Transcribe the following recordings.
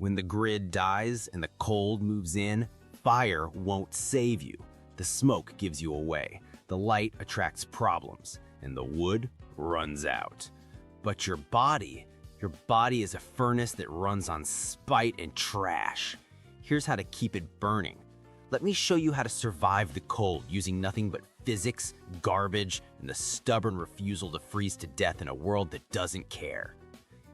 When the grid dies and the cold moves in, fire won't save you. The smoke gives you away, the light attracts problems, and the wood runs out. But your body is a furnace that runs on spite and trash. Here's how to keep it burning. Let me show you how to survive the cold using nothing but physics, garbage, and the stubborn refusal to freeze to death in a world that doesn't care.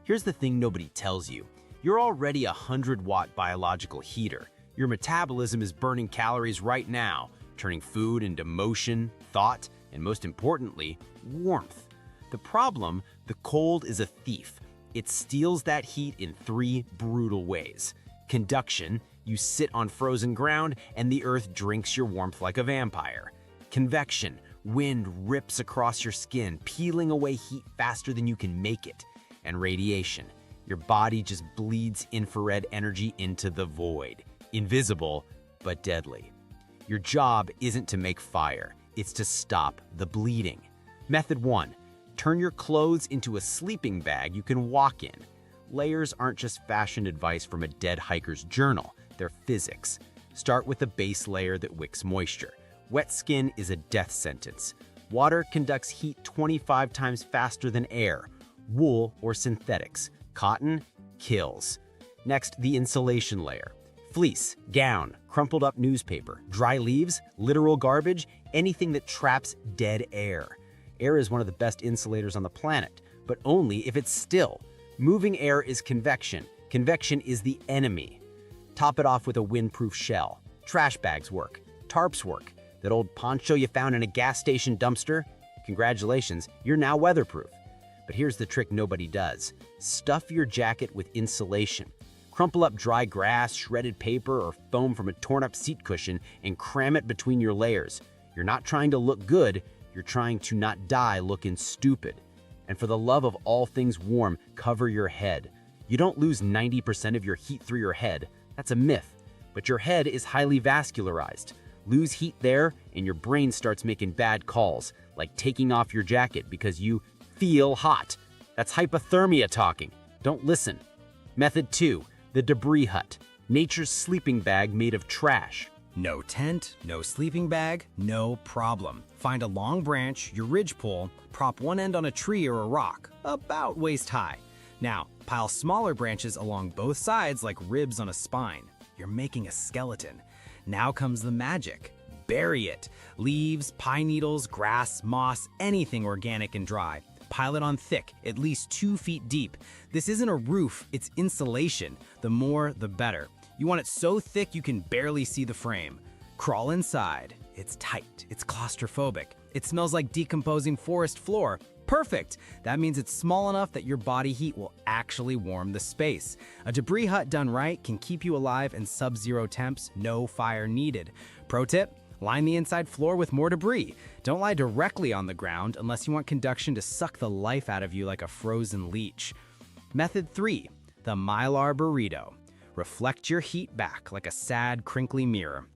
Here's the thing nobody tells you. You're already a 100-watt biological heater. Your metabolism is burning calories right now, turning food into motion, thought, and most importantly, warmth. The problem, the cold is a thief. It steals that heat in 3 brutal ways. Conduction, you sit on frozen ground and the earth drinks your warmth like a vampire. Convection, wind rips across your skin, peeling away heat faster than you can make it. And radiation, your body just bleeds infrared energy into the void. Invisible, but deadly. Your job isn't to make fire, it's to stop the bleeding. Method 1, turn your clothes into a sleeping bag you can walk in. Layers aren't just fashion advice from a dead hiker's journal, they're physics. Start with a base layer that wicks moisture. Wet skin is a death sentence. Water conducts heat 25 times faster than air. Wool or synthetics. Cotton kills. Next, the insulation layer. Fleece, gown, crumpled up newspaper, dry leaves, literal garbage, anything that traps dead air. Air is one of the best insulators on the planet, but only if it's still. Moving air is convection. Convection is the enemy. Top it off with a windproof shell. Trash bags work. Tarps work. That old poncho you found in a gas station dumpster? Congratulations, you're now weatherproof. But here's the trick nobody does. Stuff your jacket with insulation. Crumple up dry grass, shredded paper, or foam from a torn-up seat cushion and cram it between your layers. You're not trying to look good, you're trying to not die looking stupid. And for the love of all things warm, cover your head. You don't lose 90% of your heat through your head. That's a myth. But your head is highly vascularized. Lose heat there, and your brain starts making bad calls, like taking off your jacket because you feel hot. That's hypothermia talking. Don't listen. Method 2, the debris hut. Nature's sleeping bag made of trash. No tent, no sleeping bag, no problem. Find a long branch, your ridgepole, prop one end on a tree or a rock, about waist high. Now, pile smaller branches along both sides like ribs on a spine. You're making a skeleton. Now comes the magic. Bury it. Leaves, pine needles, grass, moss, anything organic and dry. Pile it on thick, at least 2 feet deep. This isn't a roof, it's insulation. The more, the better. You want it so thick you can barely see the frame. Crawl inside. It's tight, it's claustrophobic. It smells like decomposing forest floor. Perfect! That means it's small enough that your body heat will actually warm the space. A debris hut done right can keep you alive in sub-zero temps, no fire needed. Pro tip? Line the inside floor with more debris. Don't lie directly on the ground unless you want conduction to suck the life out of you like a frozen leech. Method 3, the Mylar Burrito. Reflect your heat back like a sad, crinkly mirror.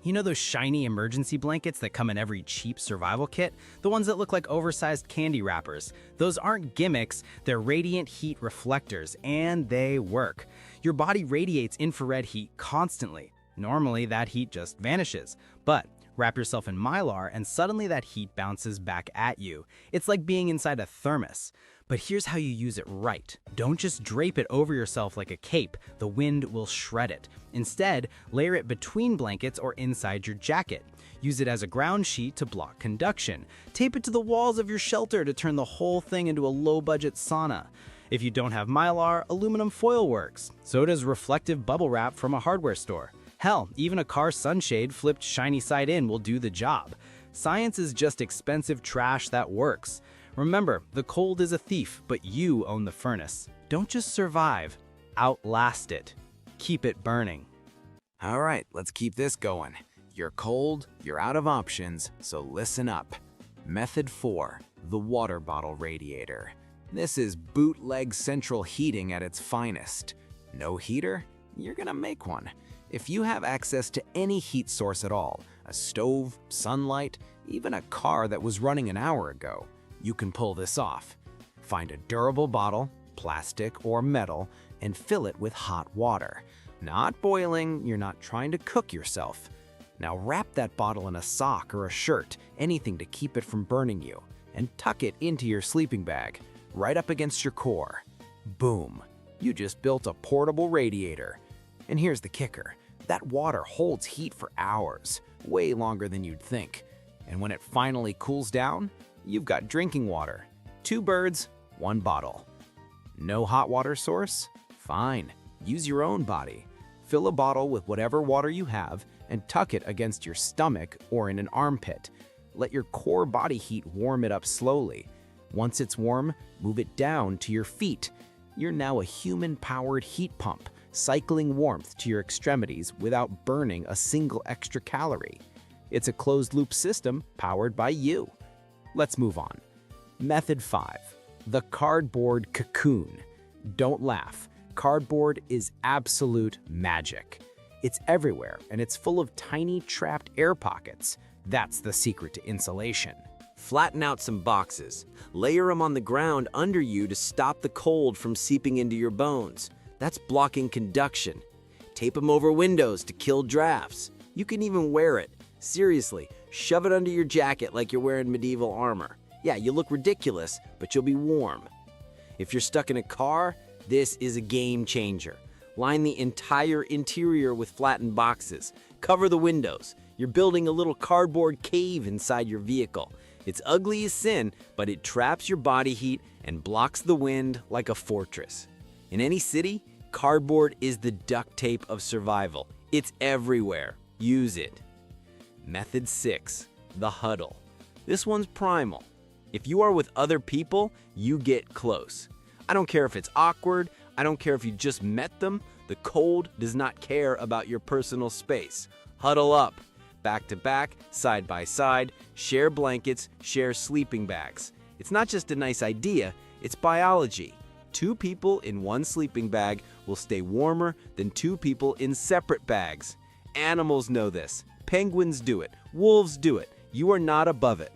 You know those shiny emergency blankets that come in every cheap survival kit? The ones that look like oversized candy wrappers. Those aren't gimmicks, they're radiant heat reflectors, and they work. Your body radiates infrared heat constantly. Normally, that heat just vanishes. But wrap yourself in Mylar and suddenly that heat bounces back at you. It's like being inside a thermos. But here's how you use it right. Don't just drape it over yourself like a cape. The wind will shred it. Instead, layer it between blankets or inside your jacket. Use it as a ground sheet to block conduction. Tape it to the walls of your shelter to turn the whole thing into a low-budget sauna. If you don't have Mylar, aluminum foil works. So does reflective bubble wrap from a hardware store. Hell, even a car sunshade flipped shiny side in will do the job. Science is just expensive trash that works. Remember, the cold is a thief, but you own the furnace. Don't just survive, outlast it. Keep it burning. All right, let's keep this going. You're cold, you're out of options, so listen up. Method 4, the water bottle radiator. This is bootleg central heating at its finest. No heater? You're gonna make one. If you have access to any heat source at all, a stove, sunlight, even a car that was running an hour ago, you can pull this off. Find a durable bottle, plastic or metal, and fill it with hot water. Not boiling, you're not trying to cook yourself. Now wrap that bottle in a sock or a shirt, anything to keep it from burning you, and tuck it into your sleeping bag, right up against your core. Boom! You just built a portable radiator. And here's the kicker. That water holds heat for hours, way longer than you'd think. And when it finally cools down, you've got drinking water. 2 birds, 1 bottle. No hot water source? Fine. Use your own body. Fill a bottle with whatever water you have and tuck it against your stomach or in an armpit. Let your core body heat warm it up slowly. Once it's warm, move it down to your feet. You're now a human-powered heat pump, cycling warmth to your extremities without burning a single extra calorie. It's a closed-loop system powered by you. Let's move on. Method 5. The cardboard cocoon. Don't laugh. Cardboard is absolute magic. It's everywhere, and it's full of tiny trapped air pockets. That's the secret to insulation. Flatten out some boxes. Layer them on the ground under you to stop the cold from seeping into your bones. That's blocking conduction. Tape them over windows to kill drafts. You can even wear it. Seriously, shove it under your jacket like you're wearing medieval armor. Yeah, you look ridiculous, but you'll be warm. If you're stuck in a car, this is a game changer. Line the entire interior with flattened boxes. Cover the windows. You're building a little cardboard cave inside your vehicle. It's ugly as sin, but it traps your body heat and blocks the wind like a fortress. In any city, cardboard is the duct tape of survival. It's everywhere. Use it. Method 6. The Huddle. This one's primal. If you are with other people, you get close. I don't care if it's awkward. I don't care if you just met them. The cold does not care about your personal space. Huddle up. Back to back, side by side, share blankets, share sleeping bags. It's not just a nice idea, it's biology. 2 people in 1 sleeping bag will stay warmer than 2 people in separate bags. Animals know this. Penguins do it. Wolves do it. You are not above it.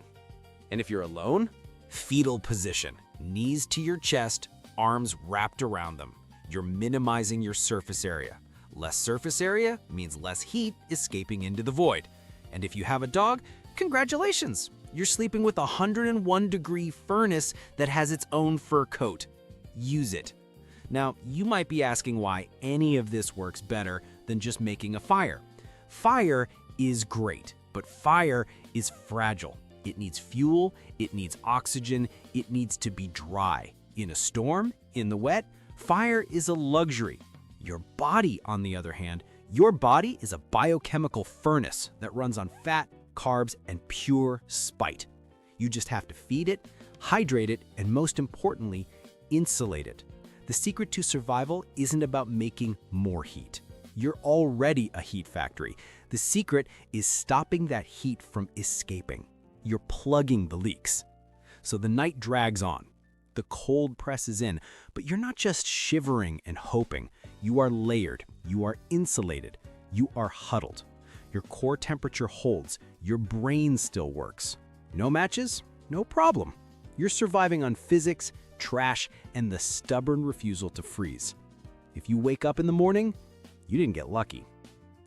And if you're alone, Fetal position. Knees to your chest, arms wrapped around them. You're minimizing your surface area. Less surface area means less heat escaping into the void. And if you have a dog, congratulations! You're sleeping with a 101-degree furnace that has its own fur coat. Use it. Now, you might be asking why any of this works better than just making a fire. Fire is great, but fire is fragile. It needs fuel, it needs oxygen, it needs to be dry. In a storm, in the wet, fire is a luxury. Your body, on the other hand, your body is a biochemical furnace that runs on fat, carbs, and pure spite. You just have to feed it, hydrate it, and most importantly, insulate it. The secret to survival isn't about making more heat. You're already a heat factory. The secret is stopping that heat from escaping. You're plugging the leaks. So the night drags on. The cold presses in, but you're not just shivering and hoping. You are layered, you are insulated, you are huddled. Your core temperature holds, your brain still works. No matches? No problem. You're surviving on physics, trash, and the stubborn refusal to freeze. If you wake up in the morning, you didn't get lucky.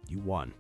You won.